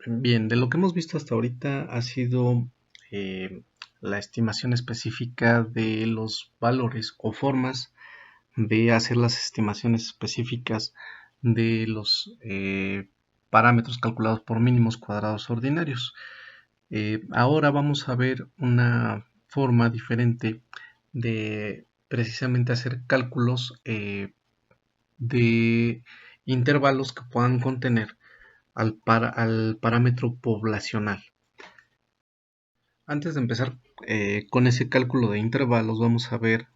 Bien, de lo que hemos visto hasta ahorita ha sido eh, la estimación específica de los valores o formas de hacer las estimaciones específicas de los parámetros calculados por mínimos cuadrados ordinarios. Ahora vamos a ver una forma diferente de precisamente hacer cálculos de intervalos que puedan contener al parámetro poblacional. Antes de empezar con ese cálculo de intervalos, vamos a ver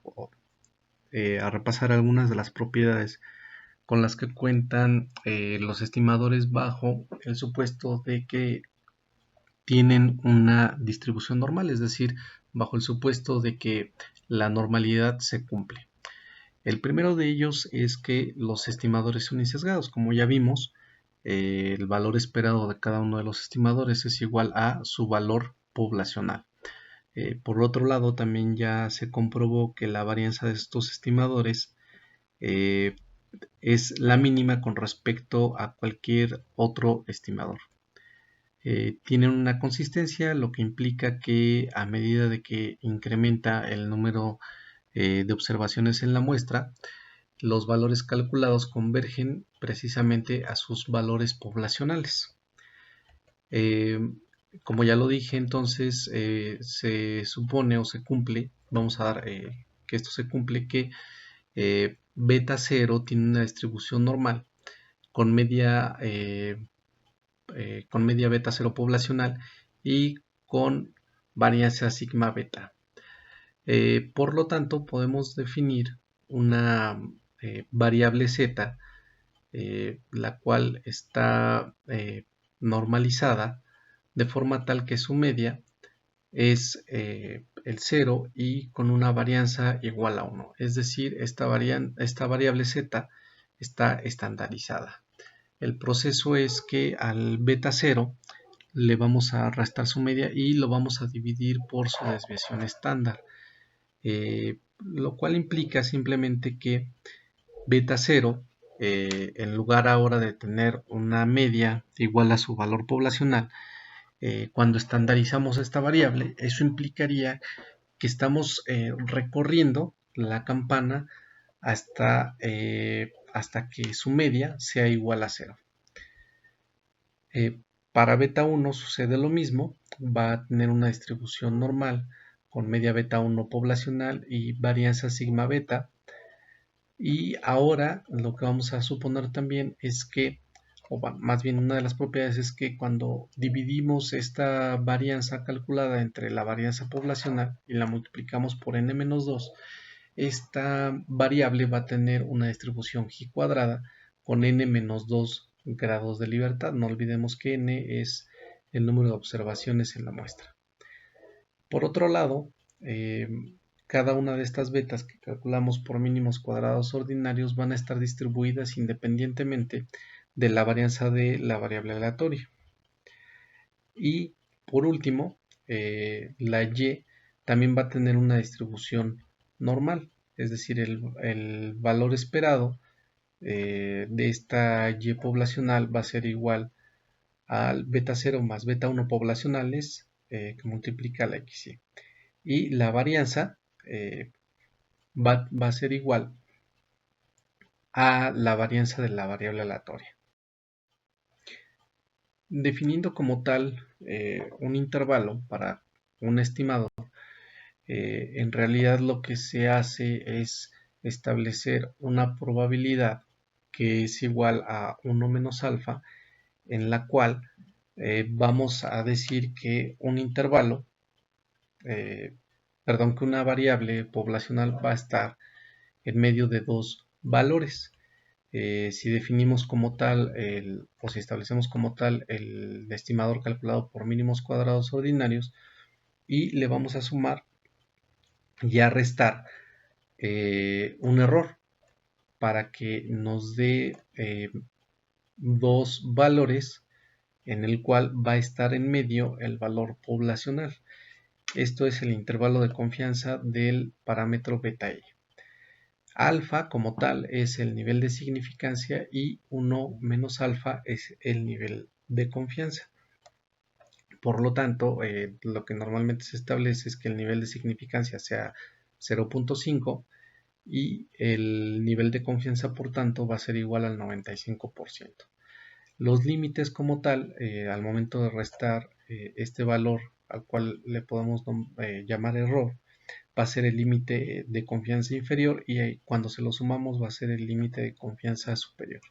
a repasar algunas de las propiedades con las que cuentan los estimadores bajo el supuesto de que tienen una distribución normal, es decir, bajo el supuesto de que la normalidad se cumple. El primero de ellos es que los estimadores son sesgados. Como ya vimos, el valor esperado de cada uno de los estimadores es igual a su valor poblacional. Por otro lado, también ya se comprobó que la varianza de estos estimadores eh, es la mínima con respecto a cualquier otro estimador. Tienen una consistencia, lo que implica que a medida de que incrementa el número de observaciones en la muestra, los valores calculados convergen precisamente a sus valores poblacionales. Eh, Como ya lo dije, entonces se supone o se cumple, vamos a dar que esto se cumple, que beta 0 tiene una distribución normal con media, con media beta 0 poblacional y con varianza sigma beta. Por lo tanto, podemos definir una variable z, la cual está normalizada de forma tal que su media es el 0 y con una varianza igual a 1. Es decir, esta variable z está estandarizada. El proceso es que al beta 0 le vamos a restar su media y lo vamos a dividir por su desviación estándar. Lo cual implica simplemente que beta 0, en lugar ahora de tener una media igual a su valor poblacional, cuando estandarizamos esta variable, eso implicaría que estamos recorriendo la campana hasta que su media sea igual a 0. Para beta 1 sucede lo mismo, va a tener una distribución normal con media beta 1 poblacional y varianza sigma beta. Y ahora lo que vamos a suponer también es que, o más bien una de las propiedades es que cuando dividimos esta varianza calculada entre la varianza poblacional y la multiplicamos por n-2, esta variable va a tener una distribución G cuadrada con n-2 grados de libertad. No olvidemos que n es el número de observaciones en la muestra. Por otro lado, cada una de estas betas que calculamos por mínimos cuadrados ordinarios van a estar distribuidas independientemente de la varianza de la variable aleatoria. Y por último, la y también va a tener una distribución normal, es decir, el valor esperado de esta y poblacional va a ser igual al beta 0 más beta 1 poblacionales que multiplica la xy. Y la varianza va a ser igual a la varianza de la variable aleatoria. Definiendo como tal un intervalo para un estimador, en realidad lo que se hace es establecer una probabilidad que es igual a 1 menos alfa, en la cual vamos a decir que un intervalo, perdón, que una variable poblacional va a estar en medio de dos valores. Si definimos como tal, o si establecemos como tal el estimador calculado por mínimos cuadrados ordinarios y le vamos a sumar y a restar un error para que nos dé dos valores en el cual va a estar en medio el valor poblacional. Esto es el intervalo de confianza del parámetro beta i. Alfa como tal es el nivel de significancia y 1 menos alfa es el nivel de confianza. Por lo tanto, lo que normalmente se establece es que el nivel de significancia sea 0.5 y el nivel de confianza, por tanto, va a ser igual al 95%. Los límites como tal, al momento de restar este valor al cual le podemos llamar error, va a ser el límite de confianza inferior y cuando se lo sumamos va a ser el límite de confianza superior.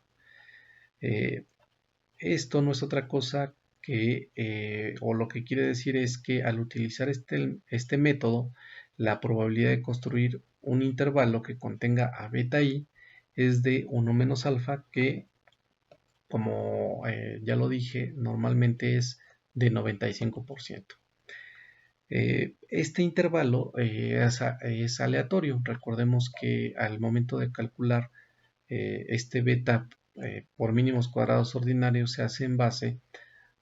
Esto no es otra cosa que, o lo que quiere decir es que al utilizar este método, la probabilidad de construir un intervalo que contenga a beta i es de 1 menos alfa, que como ya lo dije, normalmente es de 95%. Este intervalo es aleatorio. Recordemos que al momento de calcular este beta por mínimos cuadrados ordinarios se hace en base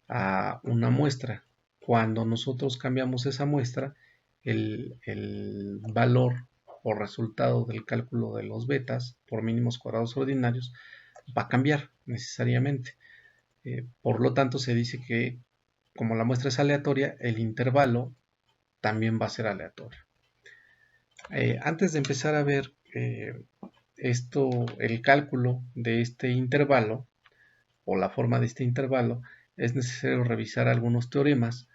a una muestra. Cuando nosotros cambiamos esa muestra, el valor o resultado del cálculo de los betas por mínimos cuadrados ordinarios va a cambiar necesariamente. Por lo tanto, se dice que como la muestra es aleatoria, el intervalo también va a ser aleatorio. Antes de empezar a ver el cálculo de este intervalo o la forma de este intervalo, es necesario revisar algunos teoremas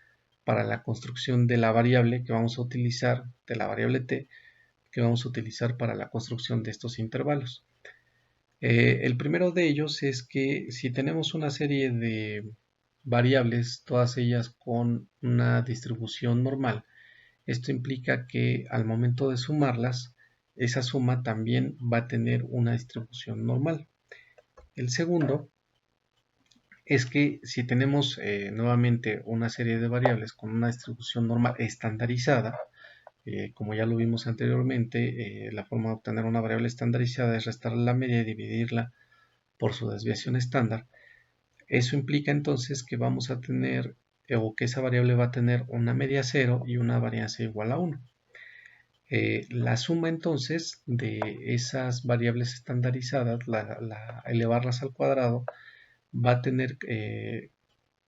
para la construcción de la variable que vamos a utilizar, de la variable t, que vamos a utilizar para la construcción de estos intervalos. El primero de ellos es que si tenemos una serie de variables, todas ellas con una distribución normal, esto implica que al momento de sumarlas, esa suma también va a tener una distribución normal. El segundo es que si tenemos nuevamente una serie de variables con una distribución normal estandarizada, como ya lo vimos anteriormente, la forma de obtener una variable estandarizada es restarle la media y dividirla por su desviación estándar. Eso implica entonces que vamos a tener, o que esa variable va a tener una media 0 y una varianza igual a 1. La suma entonces de esas variables estandarizadas, elevarlas al cuadrado, va a tener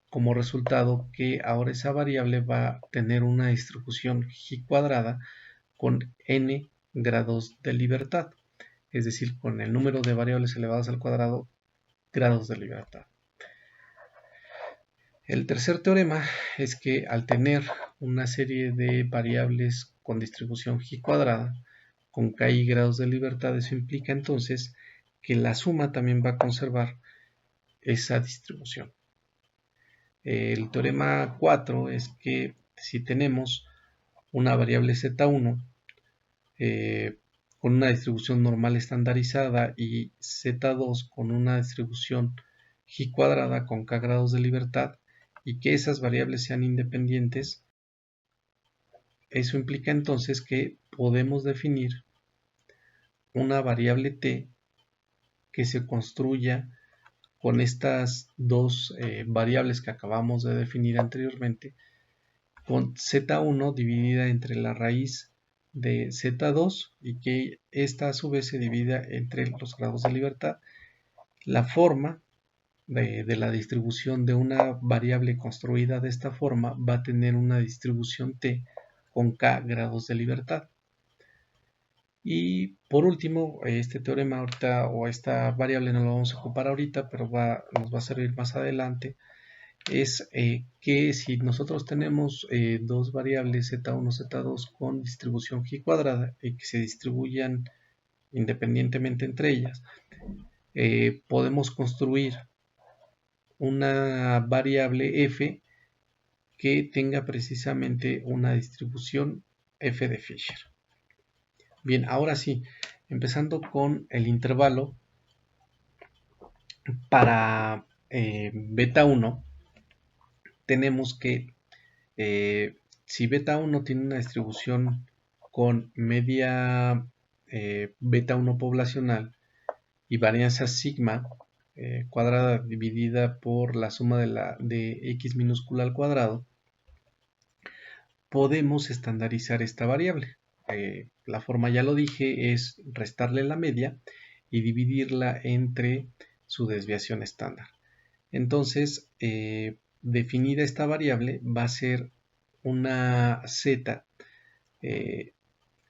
como resultado que ahora esa variable va a tener una distribución g cuadrada con n grados de libertad, es decir, con el número de variables elevadas al cuadrado grados de libertad. El tercer teorema es que al tener una serie de variables con distribución g cuadrada con k grados de libertad, eso implica entonces que la suma también va a conservar esa distribución. El teorema 4 es que si tenemos una variable z1 con una distribución normal estandarizada y z2 con una distribución g cuadrada con k grados de libertad y que esas variables sean independientes, eso implica entonces que podemos definir una variable t que se construya con estas dos variables que acabamos de definir anteriormente, con z1 dividida entre la raíz de z2 y que esta a su vez se divida entre los grados de libertad. La forma de la distribución de una variable construida de esta forma va a tener una distribución t con k grados de libertad. Y por último, este teorema ahorita, o esta variable no lo vamos a ocupar ahorita, pero nos va a servir más adelante, es que si nosotros tenemos dos variables z1, z2 con distribución g cuadrada y que se distribuyan independientemente entre ellas, podemos construir una variable f que tenga precisamente una distribución f de Fisher. Bien, ahora sí, empezando con el intervalo para beta 1, tenemos que si beta 1 tiene una distribución con media beta 1 poblacional y varianza sigma cuadrada dividida por la suma de x minúscula al cuadrado, podemos estandarizar esta variable. La forma, ya lo dije, es restarle la media y dividirla entre su desviación estándar. Entonces, definida esta variable va a ser una z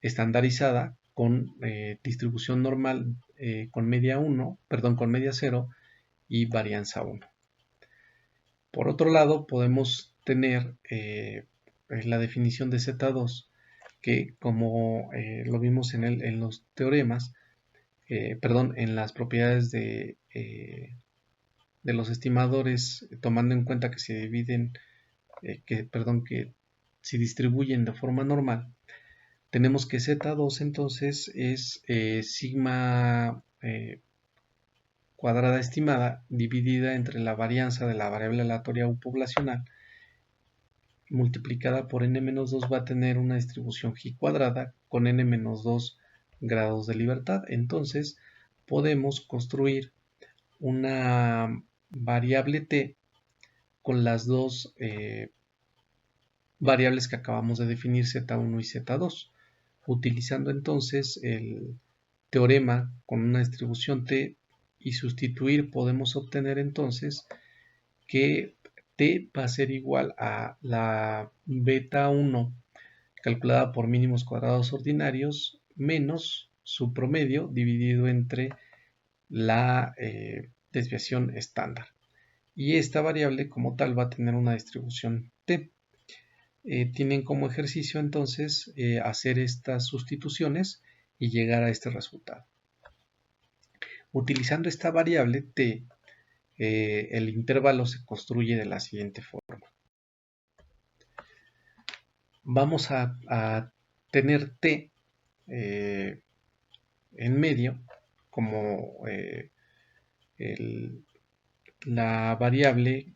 estandarizada con distribución normal con media 1, perdón, con media 0 y varianza 1. Por otro lado, podemos tener la definición de Z2, que como lo vimos en los teoremas, perdón, en las propiedades de los estimadores, tomando en cuenta que se dividen, que se distribuyen de forma normal, tenemos que Z2 entonces es sigma cuadrada estimada dividida entre la varianza de la variable aleatoria U poblacional multiplicada por n-2 va a tener una distribución G cuadrada con n-2 grados de libertad. Entonces podemos construir una variable t con las dos variables que acabamos de definir, Z1 y Z2. Utilizando entonces el teorema con una distribución t y sustituir, podemos obtener entonces que t va a ser igual a la beta 1 calculada por mínimos cuadrados ordinarios menos su promedio dividido entre la desviación estándar. Y esta variable como tal va a tener una distribución t. Tienen como ejercicio entonces hacer estas sustituciones y llegar a este resultado. Utilizando esta variable t, el intervalo se construye de la siguiente forma. Vamos a tener t en medio como la variable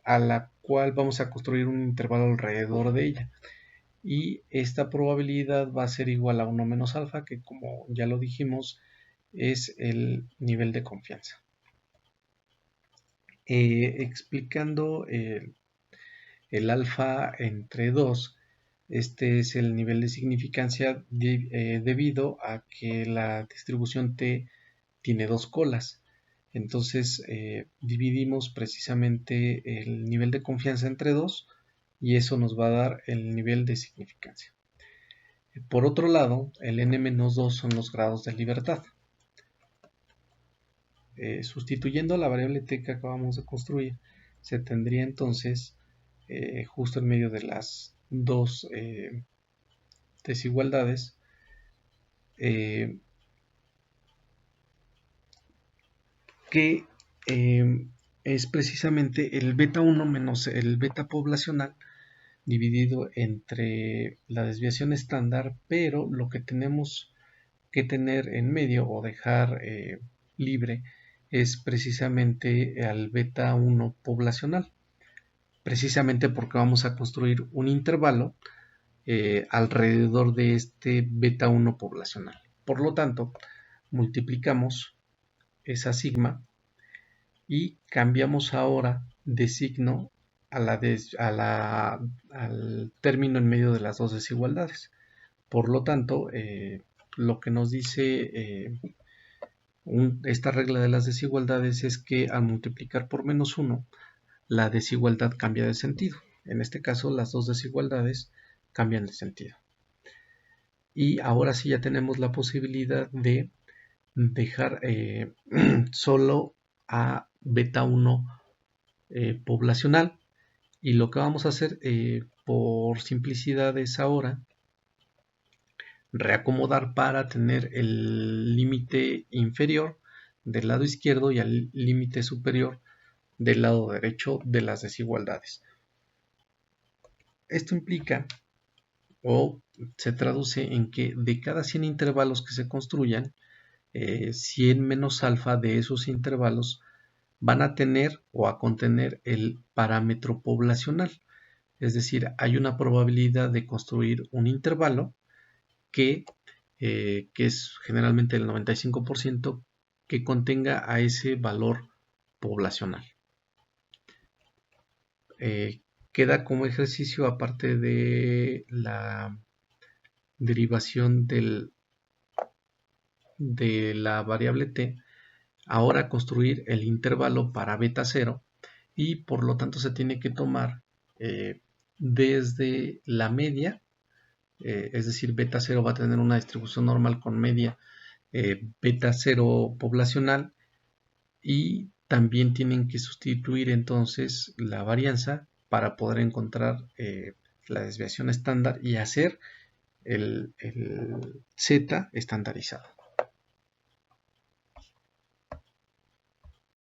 a la cual vamos a construir un intervalo alrededor de ella. Y esta probabilidad va a ser igual a 1 menos alfa, que como ya lo dijimos, es el nivel de confianza. Explicando el alfa entre 2, este es el nivel de significancia debido a que la distribución t tiene dos colas. Entonces dividimos precisamente el nivel de confianza entre 2 y eso nos va a dar el nivel de significancia. Por otro lado, el n-2 son los grados de libertad. Sustituyendo la variable t que acabamos de construir, se tendría entonces justo en medio de las dos desigualdades que es precisamente el beta 1 menos el beta poblacional dividido entre la desviación estándar, pero lo que tenemos que tener en medio o dejar libre es precisamente al beta 1 poblacional, precisamente porque vamos a construir un intervalo alrededor de este beta 1 poblacional. Por lo tanto, multiplicamos esa sigma y cambiamos ahora de signo al término en medio de las dos desigualdades. Por lo tanto, lo que nos dice esta regla de las desigualdades es que al multiplicar por menos 1, la desigualdad cambia de sentido. En este caso, las dos desigualdades cambian de sentido. Y ahora sí ya tenemos la posibilidad de dejar solo a beta 1 poblacional. Y lo que vamos a hacer por simplicidad es ahora reacomodar para tener el límite inferior del lado izquierdo y el límite superior del lado derecho de las desigualdades. Esto implica o se traduce en que de cada 100 intervalos que se construyan, 100 menos alfa de esos intervalos van a tener o a contener el parámetro poblacional. Es decir, hay una probabilidad de construir un intervalo que es generalmente el 95%, que contenga a ese valor poblacional. Queda como ejercicio, aparte de la derivación de la variable t, ahora construir el intervalo para beta 0 y por lo tanto se tiene que tomar desde la media, es decir, beta 0 va a tener una distribución normal con media beta 0 poblacional, y también tienen que sustituir entonces la varianza para poder encontrar la desviación estándar y hacer el Z estandarizado.